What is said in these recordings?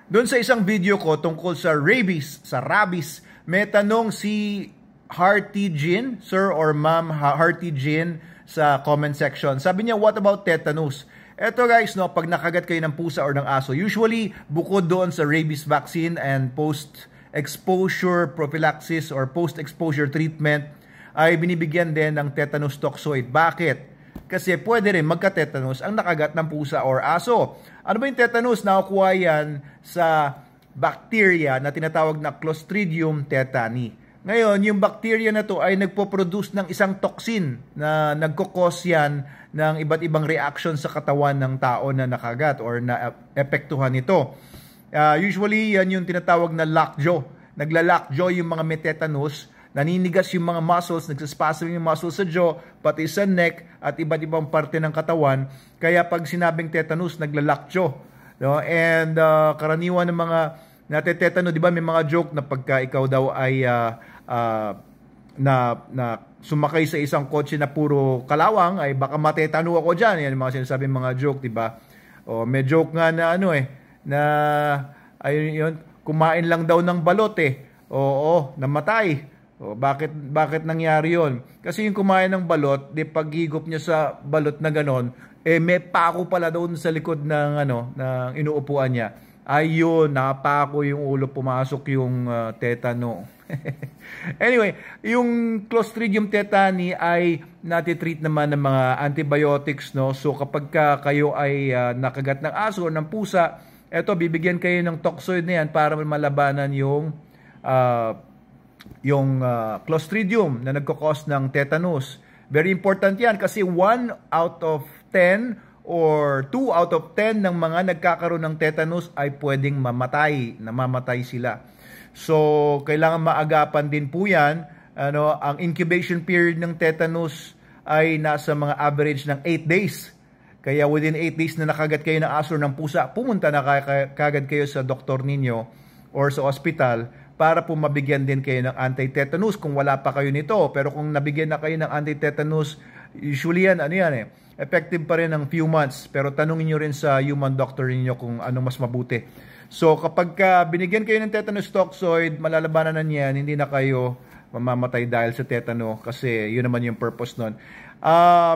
Doon sa isang video ko tungkol sa rabies, may tanong si Hearty Jean, Sir or Ma'am Hearty Jean sa comment section. Sabi niya, what about tetanus? Eto guys, no, pag nakagat kayo ng pusa or ng aso, usually bukod doon sa rabies vaccine and post-exposure prophylaxis or post-exposure treatment, ay binibigyan din ng tetanus toxoid. Bakit? Kasi pwede rin magka-tetanus ang nakagat ng pusa or aso. Ano ba yung tetanus? Nakukuha yan sa bacteria na tinatawag na Clostridium tetani. Ngayon, yung bacteria na to ay nagpo-produce ng isang toxin na nagkukos yan ng iba't ibang reaction sa katawan ng tao na nakagat or na epektuhan nito. Usually, yan yung tinatawag na lockjaw. Nagla-lockjaw yung mga may tetanus. Naninigas yung mga muscles, nagsaspasm yung muscles sa jaw, pati sa neck, at iba't ibang parte ng katawan. Kaya pag sinabing tetanus, nagla-lockjaw. No? And karaniwan ng mga natetetano, di ba may mga joke na pagka ikaw daw ay na sumakay sa isang kotse na puro kalawang, ay baka matetano ako dyan. Yan yung mga sinasabing mga joke, di ba? O, may joke nga na na ayun yun, kumain lang daw ng balot Oo, namatay. O, bakit nangyari yon? Kasi yung kumain ng balot, di paghigop niya sa balot na ganon, may pako pala doon sa likod ng ng inuupuan niya. Ayun, napako yung ulo, pumasok yung tetano. Anyway, yung Clostridium tetani ay natitreat naman ng mga antibiotics, no? So kapag kayo ay nakagat ng aso o ng pusa, eto bibigyan kayo ng toxoid na yan para malabanan yung Clostridium na nagkakos ng tetanus. Very important yan kasi 1 out of 10 or 2 out of 10 ng mga nagkakaroon ng tetanus ay pwedeng namamatay sila. So, kailangan maagapan din po yan. Ang incubation period ng tetanus ay nasa mga average ng 8 days. Kaya within 8 days na nakagat kayo ng aso ng pusa, pumunta na kagad kayo sa doktor ninyo or sa ospital para po mabigyan din kayo ng anti-tetanus kung wala pa kayo nito. Pero kung nabigyan na kayo ng anti-tetanus, usually yan, effective pa rin ng few months. Pero tanungin nyo rin sa human doctor niyo kung anong mas mabuti. So kapag binigyan kayo ng tetanus toxoid, malalabanan na niyan, hindi na kayo mamamatay dahil sa tetano kasi yun naman yung purpose nun.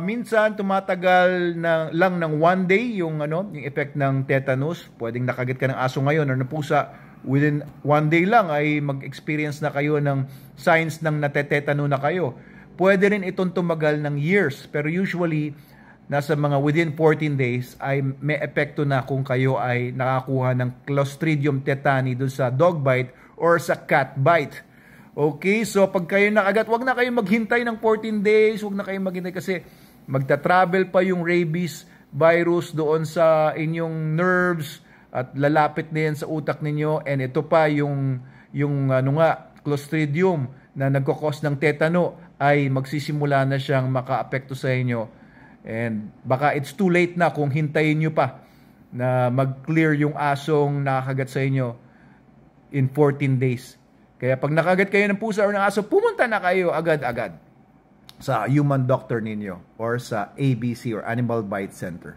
Minsan tumatagal lang ng 1 day yung effect ng tetanus. Pwedeng nakagit ka ng aso ngayon or ng pusa, within 1 day lang ay mag-experience na kayo ng signs ng natetetano na kayo. Pwede rin itong tumagal ng years, pero usually nasa mga within 14 days ay may epekto na kung kayo ay nakakuha ng Clostridium tetani doon sa dog bite or sa cat bite. Okay, so pag kayo nakagat, wag na kayo maghintay ng 14 days, wag na kayo maghintay kasi magta-travel pa yung rabies virus doon sa inyong nerves at lalapit na yan sa utak ninyo, and ito pa yung Clostridium na nagkakos ng tetano ay magsisimula na siyang makaapekto sa inyo. And baka it's too late na kung hintayin nyo pa na mag-clear yung asong nakagat sa inyo in 14 days. Kaya pag nakagat kayo ng pusa or ng aso, pumunta na kayo agad-agad sa human doctor ninyo or sa ABC or Animal Bite Center.